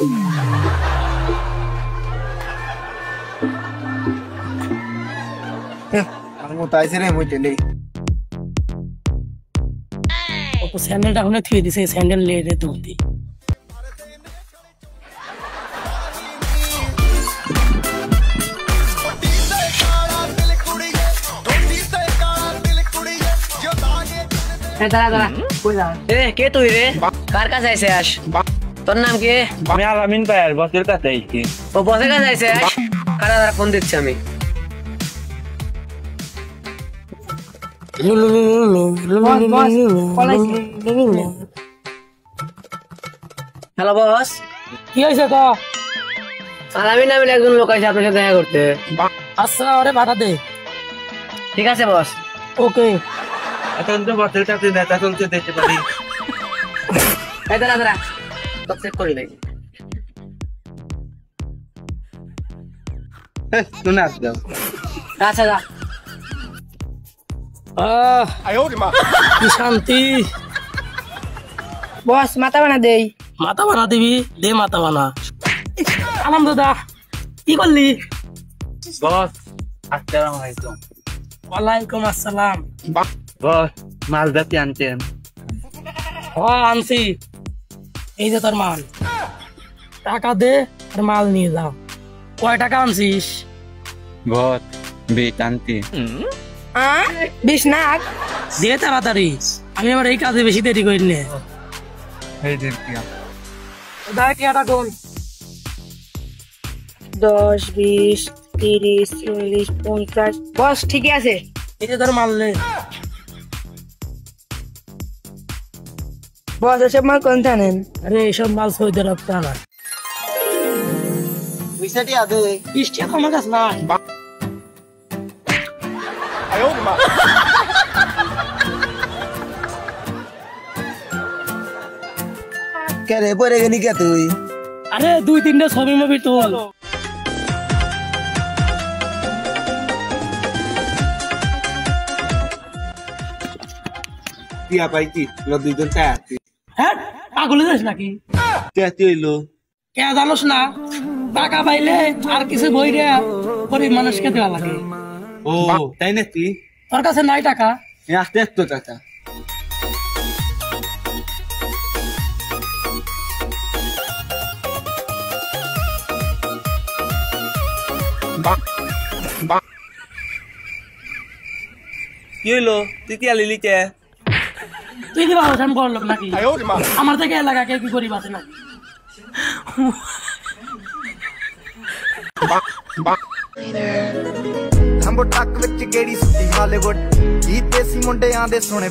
Aku tahu sih nih mau jadi. Aku sandal dah nak thuy di se sandal le re tu di. দাঁড়া কে তুই রে কার কাছে আইছিস তোর নাম কি আমি আলামিন ভাইয়ের বসের কাছে আইছি ও বসের কাছে আইছিস কারা ফোন দিচ্ছি আমি হ্যালো বস কি হইছে তো আলামিন নামের একজন লোক আছে আপনার সাথে দেখা করতে আচ্ছা ওরে বাধা দে ঠিক আছে বস ওকে এখন তো বসের কাছে নেতা চলতে দেখতে পারি এই দাঁড়া তো চেক করি নাই শুনে আসবে আচ্ছা যা কি শান্তি বস মাথা বানা দেই মাথা বানা দিবি দে মাথা বানা আলাম দাদা কি করলি বস আসসালামু আলাইকুম ওয়ালাইকুম আসসালাম বস মাল জাতি আনতেন আনছি এই যে তোর মাল টাকা দে আর মাল নিয়ে যাও কয় টাকা আনছিস বস বেট আনতে 20 লাখ দে তাড়াতাড়ি আমি আবার এই কাজে বেশি দেরি করি না এই দেখিয়া দায় টিয়াটা কোন 10 20 30 40 50 বস ঠিকই আছে এই যে তোর মাল নে বস এসব মাল কোন জানেন আরে এইসব মাল সৌদি আরব টাকা পয়সাটি আছে বৃষ্টি আমার কাছে না কে রে পরে গেলি কে তুই আরে 2-3টা ছবি মবি তোল টিয়া পাইছি দুইজন চাই আসছি হ্যাঁ পাগল যাস নাকি কে হইলো কে জানোস না টাকা পাইলে আর কিছু বই রে গরিব মানুষকে দেওয়া লাগে ও তাই নাকি তোর কাছে নাই টাকা আসতে আসতো চাচা কি হইলো তুই কি আলিলি কে তুই কি ভাবছ আমি বড় লোক নাকি আমার থেকে এলাকা কে কি গরিব আছে নাকি ਹੰਬੋ ਟੱਕ ਵਿੱਚ ਗੇੜੀ ਸੁੱਤੀ ਹਾਲੀਵੁੱਡ ਕੀ ਦੇਸੀ ਮੁੰਡਿਆਂ ਦੇ ਸੋਹਣੇ